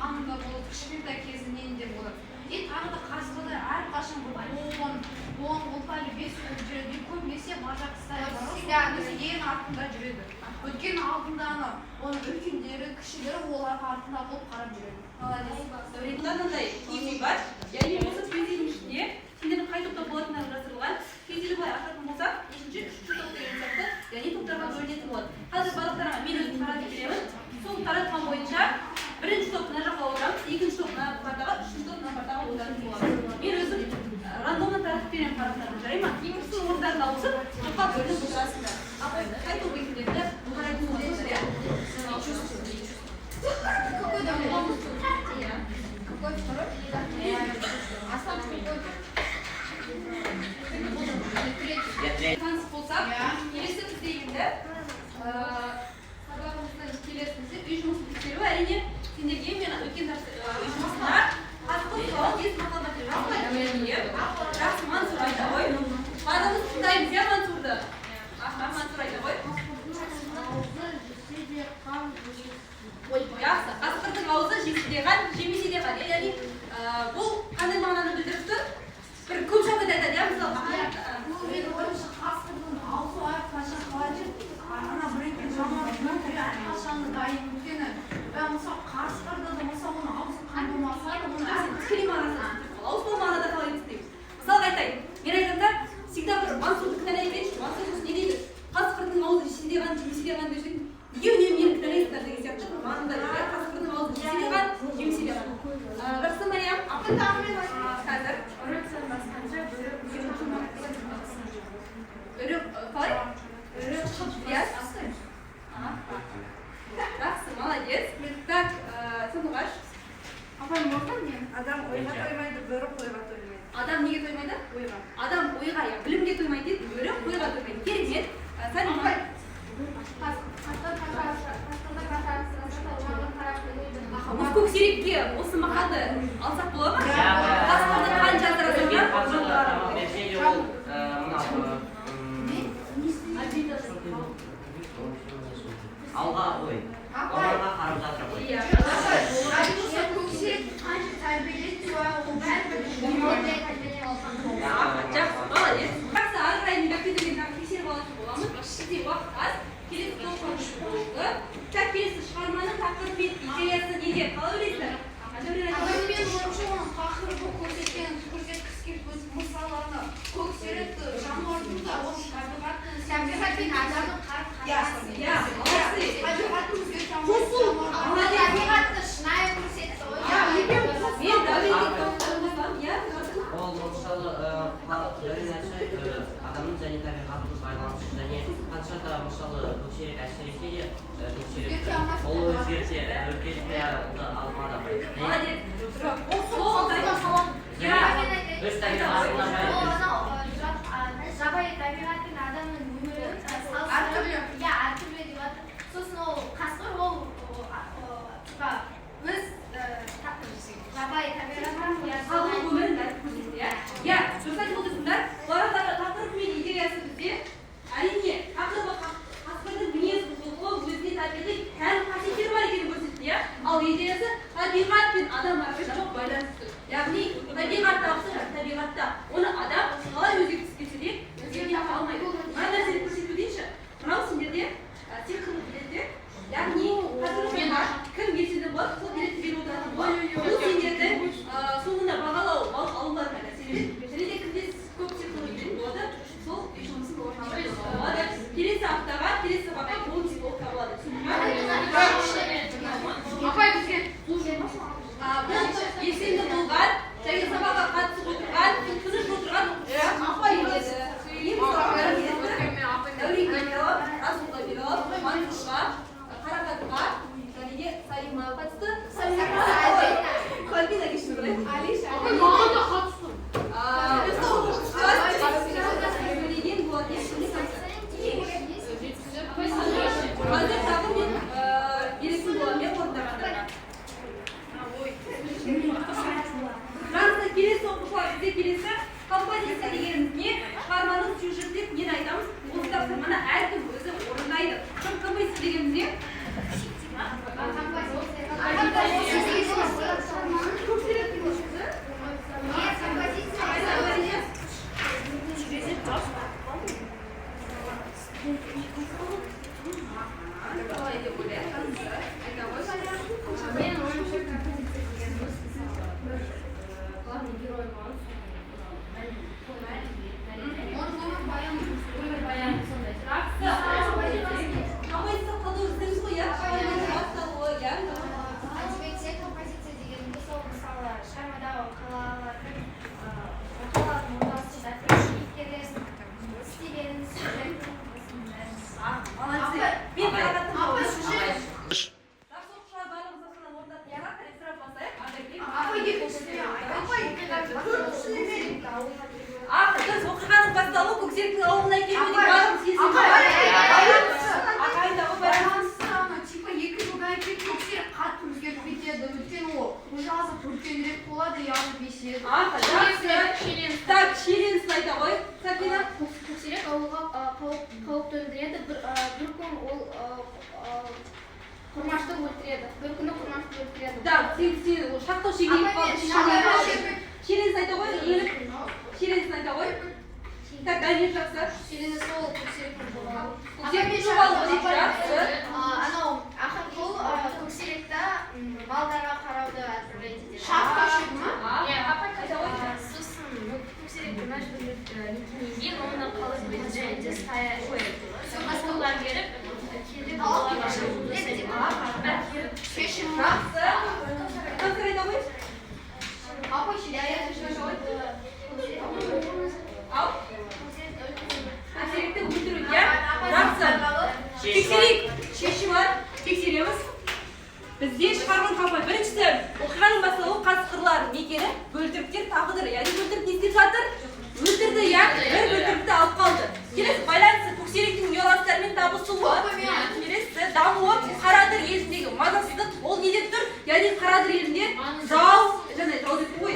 қанында болады, кішкентай кезінен де болады. Тағы да қасқырда әрқашан оң ұлтайлы бес болып жүреді. Көбінесе бажақ стайы ең артында жүреді. Өйткені алдында оның үлкендері, кішілері оларға артында болып қарап жүреді. Молодец. Мынандай киімі бар. Яғни осы пенделдің ішінде сендердің қай топта болатындары жасырылған. Пенделі былай ашатын болсақ, екінші, үшінші топ деген сияқты, яғни топтарға бөлінетін болады. Қазір барлықтарға мен өзім таратып беремін. Сол таратқан бойынша бірінші топ мына жаққа отырамыз, екінші топ мына партаға, үшінші топ мына партаға отыратын болады. Мен өзім рандомнан таратып беремін қарақтарды, жарай ма? Екіншісінің орындарында ауысып, топқа бөлініп отырасыңдар. Қай топ екендерді қарайтын боласыздар, иә? Какой второй? Остался какой? Таныс болсақ, келесі бізде енді сабағымыздан келесімізде үй жұмысын тексеру. Әрине сендерге мен өткен үй жұмысына қасқыр туралы тез мақал материал жақсы Мансур айта ғой. Барлығымыз тыңдаймыз, иә Мансурды? Мансур айта ғой. Жақсы, қасқырдың аузы жесе де қан, жемесе де қан. Яғни бұл қандай мағынаны білдіріп тұр? Бір көп жағдайда айтады, иә мысалы. Қасқырдың аузы әрқашан қалай жүреді? Ана біреумен жаман әрқашан дайын өйткені. Мысалы қасқырды да мысалы оның аузы қан болмаса, оны тікелей мағынасында ауыз болмағанда да қалай істейміз. Мысалға айтайын, мен айтқанда всегда бір Мансурды кінәлай берейінші. Мансур не дейді? Қасқырдың аузы жесе де қан, жемесе де қан десең, неге үнемі мені кінәлайсыздар деген сияқты бір мағынада жүреді. Қасқырдың аузы жесе де қан, жемесе де қан. Жақсы Мариям, қазір қалай? Жақсы, молодец. Так, Сандуғаш. Апай, можно мне? Адам ойға тоймайды, бөрі қойға тоймайды. Адам неге тоймайды? Ойға. Адам ойға, білімге тоймайды дейді, бөрі қойға тоймайды. Керемет. Апай. Осы көксерекке осы мақалды алсақ бола ма? Қасқырды қанша асыра алға қой. Оларға қарап жатыр қой. Көксеректі қанша тәрбиелейді, ол бәрі жақсы, молодец. Жақсы, ары қарай мектептерден тексеріп алатын боламыз. Бізде уақыт аз. Келесі тоқсан болды. Так, келесі шығарманың тақырып пен идеясы неде? Қалай ойлайсыздар? Мен ойымша оның тақырыбы көрсеткісі мысалдарына көксеректі жануардың да оның табиғатпен адамның табиғатты шынайы көрсетті Ол мысалы адамның және табиғаттың байланысы және қанша да мысалы көксерек әсер етсе де ол өзгерсе өркешке алмады. Молодец. Өз табиғатына жабайы табиғат пен адамның өмірін салыстырып, әртүрлі деп жатыр. Сосын ол қасқыр ол өз жабайы табиғаттан Халықтың өмірін көрсетті, иә? Иә, дұрыс айтып отырсыңдар. Оларға тақырып мен идеясы бізде әрине қасқырдың мінез құлқы өзіне табиғи тән қасиеттері бар екенін көрсетті, иә? Ал идеясы табиғат пен адам арасында жоқ байланысты. Яғни табиғатта оны адам қалай өзгерткісі келсе де өзгерте алмайды. Мына нәрсені көрсету дейінші. Мынау сендерде тек қана билетте, яғни қазіргі кім белсенді болады, сол билетті беріп отыратын болады. Бұл сендердің соңында бағалау алуларына мәселе. Және де кімде көп психология болады, сол үй жұмысын орындауға болады. Келесі аптаға, келесі сабаққа ол психолог табылады. Апай, бізге бұл белсенді болған, және сабаққа қатысып отырған, тыныш отырған апай еді. Дәурен Камилов, Расулға Белов, Мансурға, Қарақатқа, және де Салимаға қатысты. Кальбина кешті біле? Апай, маған да қатыстым. Сөйлеген болады, қазір тағы мен шиелі. Жақсы. Так, шиеленісін айта ғой. Сабина. көксерек ауылға қауіп төндіреді. Bir күн ол құрмашты өлтіреді. Bir күні құрмашты өлтіреді. Так, сен шақтау шегеліп қалды. Шиеленісін айта ғой. Шиеленісін айта ғой. Так, Дамир жақсы. Шиелі сол көксеректің жоғалу. Көксеректің жоғалуы дейді, жақсы. Анау ақын құл көксеректі балдарға қарауды әзірлейді. Шақтау шегі ма? Сосын көксеректі мәжбүрлеп некелеген, оны қалып жайында стая қойып. Басқалар беріп, келді балаларға шығуды Шешім ма? Жақсы. Қансыр айта ғой. Апа шиелі. Ал. Көксеректі өлтіру, иә? Жақсы. Тексерейік. Шешім бар. Тексереміз. Бізде шығарған қапай. Біріншісі, оқиғаның басталуы қасқырлар мекені, бөлтіріктер тағыдыр. Яғни бөлтірік не істеп жатыр? Өлтірді, иә? Бір бөлтірікті алып қалды. Келесі байланысы көксеректің ұяластарымен табысуы. Келесі дамуы Қарадыр еліндегі мазасыздық. Ол не деп тұр? Яғни Қарадыр елінде жау деп қой,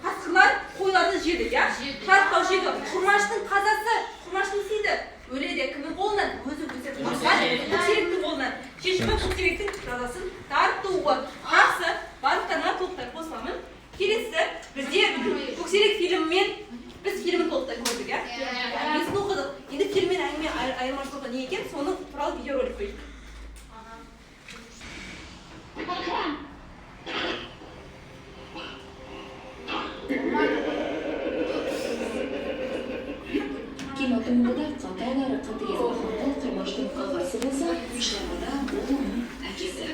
қасқырлар қойларды жеді, иә? Шарықтау шегі. Құрмаштың қазасы, құрмаштың сейді. Өледі кімнің қолынан? Өзі көксеректің қолынан. Шешімі көксеректің жазасын тартуы. Жақсы, барлықтарына толықтай қосыламын. Келесі, бізде көксерек фильмімен біз фильмін толықтай көрдік, иә? Несін оқыдық. Енді фильм мен әңгіме айырмашылығы не екен? Соның туралы видеоролик қойдық. кинотуындыда қаталары қатыгез ақымқал құрмаштың ағасы болса, шығармада ол оның әкесі.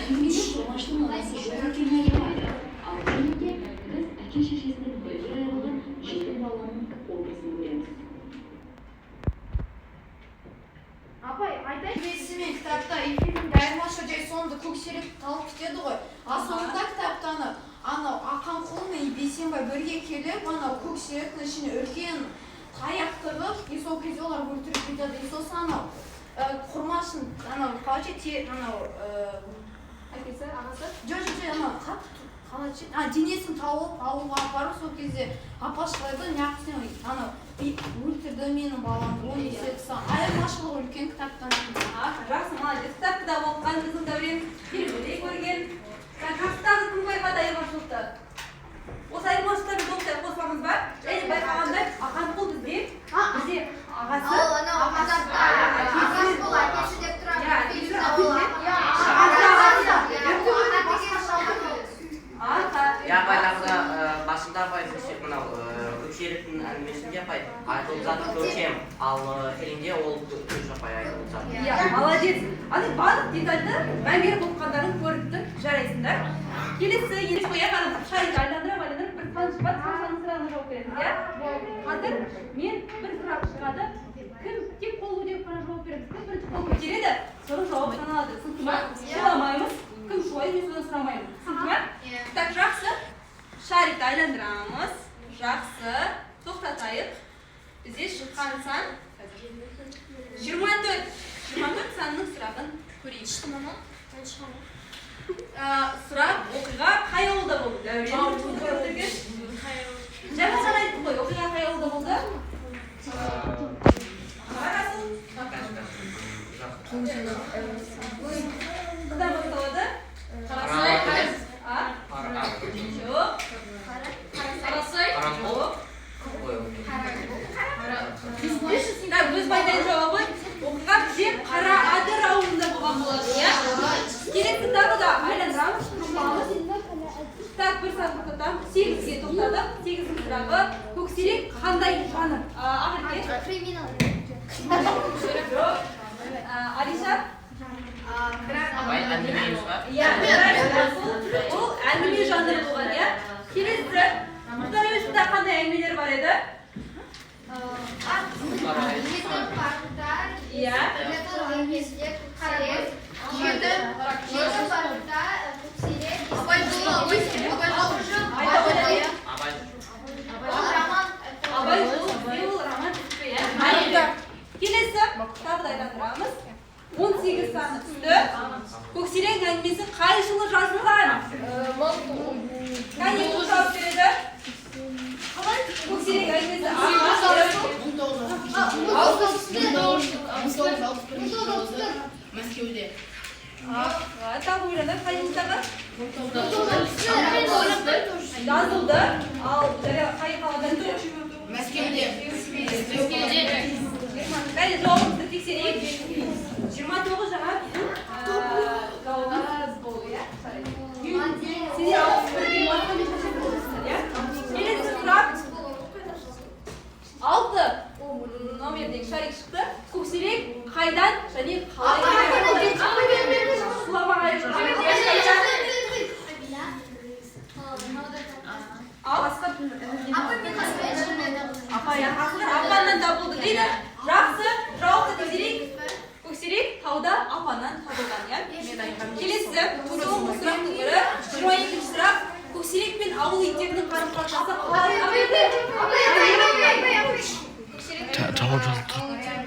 Әңгімеде құрмаштың ағасы жоқ екенін айтылады. Ал фильмде біз әке-шешесінің бірге айырылған жетім баланың образын көреміз. Апай, айтайын мен кітапта фильмде айырмашылығы жай соңында көксерек қалып кетеді ғой. А соңында кітаптаны анау ақан құл мен Бейсенбай бірге келіп, анау көксеректің ішіне үлкен таяқ тығып, и сол кезде олар өлтіріп кетеді. И сосын анау құрмашын анау қалайша анау әкесі, ағасы? Жоқ, анау қалайша денесін тауып ауылға апарып, сол кезде апашылайды, неғып анау өлтірді менің баламды, оны есетсі. Айырмашылығы үлкен кітаптан. Жақсы, молодец. Кітапты да оқыған біздің Дәурен, фильмде көрген. Кітаптағы кім байқады айырмашылықты? Осы айырмашылықтарды толықтай қосамыз ба? Және байқағандай ақан құл бізде ағасы. Ағасы бұл әкесі деп тұрады. Я баяғыда басында мынау көксеректің әңгімесінде айтылып жатыр көкем, ал фильмде ол көш апай айтылып жатыр. Иә, молодец. Аны барлық детальді мән беріп оқығандарын көрдіңдер, жарайсыңдар. Келесі елес қоя қараңдар. Шарикті айландырып бір таныс бар, танысының сұрағына жауап береміз, иә? Қазір мен бір сұрақ шығады. Кім тек қол көтеріп қана жауап береміз. Кім бірінші қол көтереді, соның жауап саналады. Сыңқы ма? Шуламаймыз. Кім шулайды, мен содан сұрамаймын. Сыңқы ма? Так, жақсы. Шарикті айландырамыз. Жақсы. Тоқтатайық. Бізде шыққан сан 24 санының сұрағын көрейік. Сұрақ, оқиға қай ауылда болды? Дәурен көрдіңіз? Жаңа ғана айттым ғой, оқиға қай ауылда болды? Қыдан басталады? Жоқ. Өз байдайын жауабы оқиға бізде Қараадыр ауылында болған болады, иә? Келесі тағы да айландырамыз, тұрмамыз. Так, бір сәт тоқтатамыз. 8-ге тоқтадық. 8-дің сұрағы көксерек қандай жанр? Ақерке? Криминал. Алиша? Ол әңгіме жанры болған, иә? Келесі Мұхтар Әуезовта қандай әңгімелер бар еді? Иә. Абай жолы ол роман түсті, иә? Келесі тағы да айландырамыз. 18 саны түсті. Көксерек әңгімесі қай жылы жазылған? Кәне, жауап береді. көксерек әйнесі Мәскеуде. тағы ойланып қайыңыздағы жазылды ал қай қалада Мәскеуде. Кәне жауабымызды тексерейік 29 жаңа біздің жауабымыз болды иә сіздер 61 сұрақ 6 номердегі шарик шықты көксерек қайдан және қалай апаннан табылды дейді жақсы жауапты тексерейік көксерек тауда апаннан табылған иә келесі соңғы сұрақтың бірі 22 сұрақ көксерек пен ауыл иттерінің қарым-қатынасы қалай жауап жазып қарап тұрсыз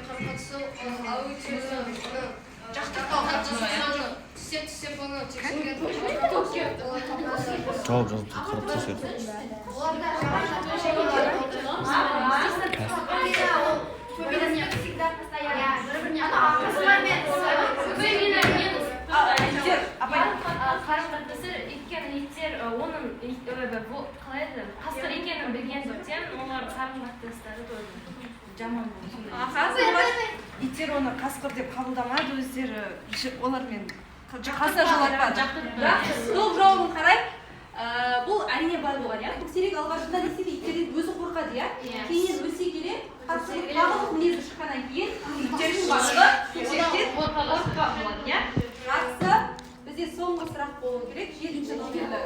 қарым-қатынасы өйткені иттер оның қалай еді қасқыр екенін білгендіктен олар қарым-қатынастары жаман болды. Иттер оны қасқыр деп қабылдамайды, өздері олармен қаса жолатпады. Толық жауабын қарай, бұл әрине бар болған, иә. Көксерек алғашында деседі иттерден өзі қорқады, иә. Кейіннен өсе келе, қасқыр қағылық мінезі шыққаннан кейін иттердің барлығы көксеректен қорққан болады, иә. Жақсы, бізде соңғы сұрақ болу керек. 7-ші номерлі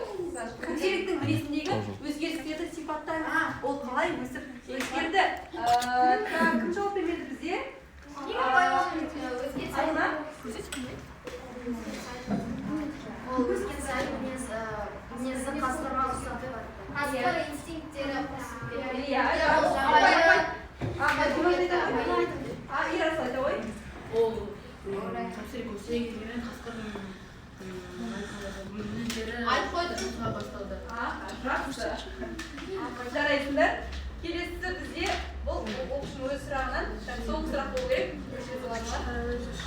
көксеректің мінезіндегі өзгерістерді сипаттаймыз. Ол қалай өсіп өзгерді? Кім жауап бермеді бізде? Айна? Ол өскен сайын мінезі қасқырға ұқсады. Қасқыр инстинкттері Айтып қойды. Басталды. Жарайсыңдар. Келесі бізде бұл оқушының өз сұрағынан соңғы сұрақ болу керек.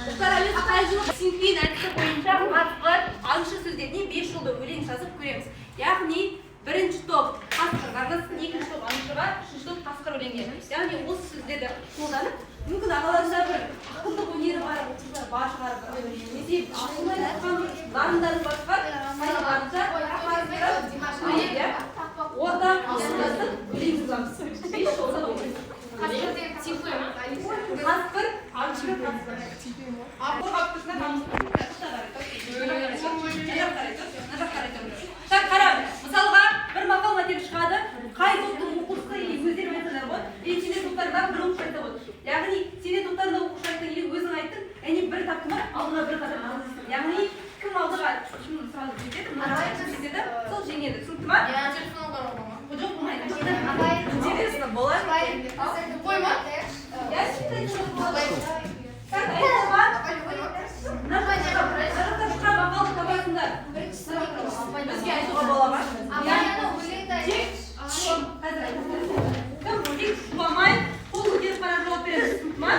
Мұхтар әуезов қай жылы Синквин әдісі бойынша қасқыр аңшы сөздеріне 5 жолды өлең жазып көреміз. Яғни бірінші топ қасқырға арналсын, екінші топ аңшыға, үшінші топ қасқыр өлеңге. Яғни осы сөздерді қолданып, мүмкін ағаларында бір ақындық өнері бар оқушылар бар шығар, немесе ақылмай жатқан дарындары бар шығар, сайылғанша орта қасқырдың өлең жазамыз. 5 жолда өлең. Қасқыр, аңшы, апыр қаптысына мысалға, бір мақал мәтел шығады, қай топтың оқушысы өздері айтсанар ғой, сене топтардан бір оқушы айтса ғой. Яғни, сене топтарында оқушы айтса или өзің айттың, әне бір таптың бар, алдына бір қатар алғызсын. Яғни, кім алдыға сұрады жетеді, сол жеңеді. Түсінікті ма? Жоқ, болмайды. Интересно, болады? Қойма? Я считаю, что болады. Так, айтылға. Жарықтар шыққан мақалы табасыңдар. Өзге айтуға бола ма? Кім өлең шуамай, қол көтеріп қана жауап береді. Түсінікті ма?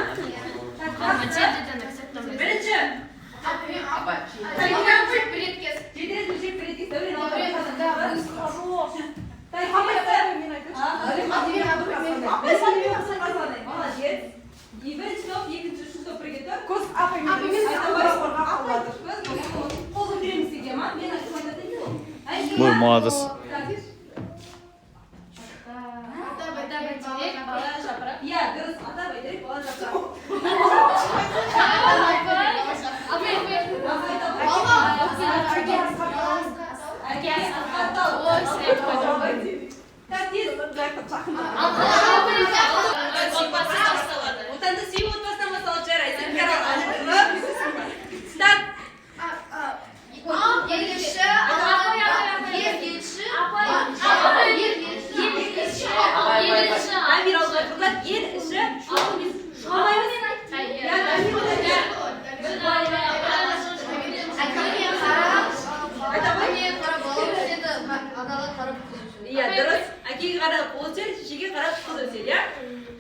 Бірінші. Молодец. Бірінші топ, екінші, үшінші топ бірге тұр. Көз апаймен қорға қалады. Қол көтереміз сізге ма? Мен айтып айтатын бол. Ой, молодец. Иә, дұрыс. Ата бәйтерек, бала жапырақ. Отанды сүйіп отбасынан басталады жарайсың. Так. Амир алдыға тұрған ел іші шуамаймыз. Иә, дұрыс. Әкеге қарап қол жер, шешеге қарап қыз өседі, иә?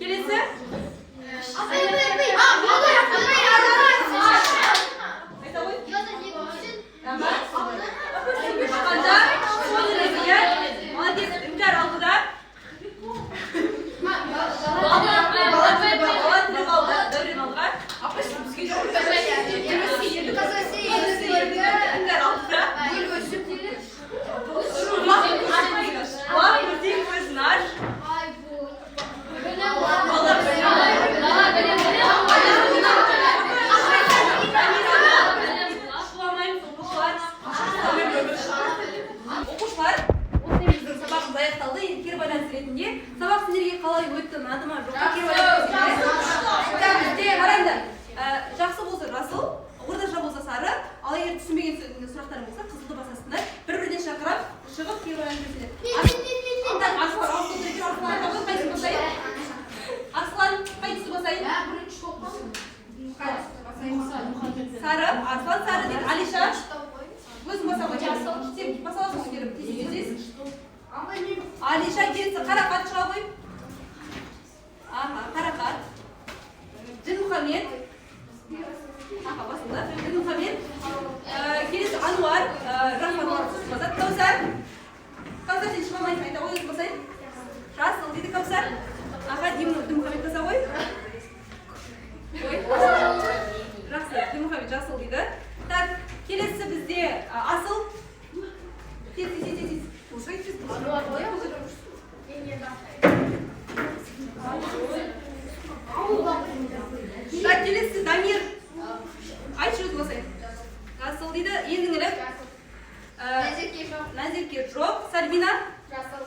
Келесі? Айта ғой. Шыққанда сол жүреді, иә? Молодец, Іңкәр алдыда. Бала тіліп алды, Дәурен алдыға. Іңкәр алдыда. Бала бірден көзін аш. Оқушылар, осы біздің сабағымыз аяқталды. Енді кері байланыс ретінде сабақ сіздерге қалай өтті, ұнады ма, жоқ па? Кері байланыс ретінде қараңдар. Жақсы болса жасыл, орташа болса сары, ал егер түсінбеген сұрақтарың болса қызылды басасыңдар. Бір-бірден шақырып, шығып кері байланыс ретінде. Арслан, қайсысы басайын? Сары, Арслан сары дейді. Алиша? Өзің баса ғой. Сен басаласың ғой келіп. Алиша келесі қарақат шыға ғой. Қарақат. Дінмұхамед. Басында. Дінмұхамед. Келесі Ануар. Рахман басады. Кәусар. Кәусар сен шыға алмайсың. Айта ғой өзің басайын. Жасыл дейді Кәусар. Дінмұхамед баса ғой. Жақсы. Дінмұхамед жасыл дейді. Так, келесі бізде асыл. Тез. Так, келесі Дамир. Айтшы өзі басайын. Жасыл дейді. Ендіңірек. Назерке жоқ. Сальбина. Жақсы.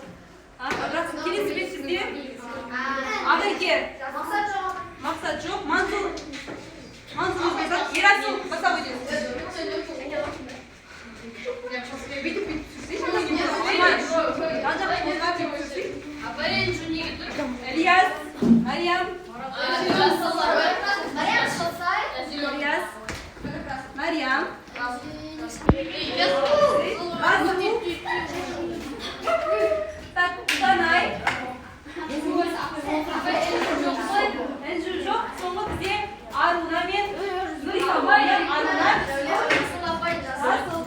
Келесі бетсізде. Ақерке. Мақсат жоқ. Мансұр. Ерасыл. Баса ғой дейсіз. Ильяс, Мариам, Мариам, так, Данай, Энжу жоқ, соңғы бізде Аруна мен Нұрика Мариам, Аруна, Жасыл,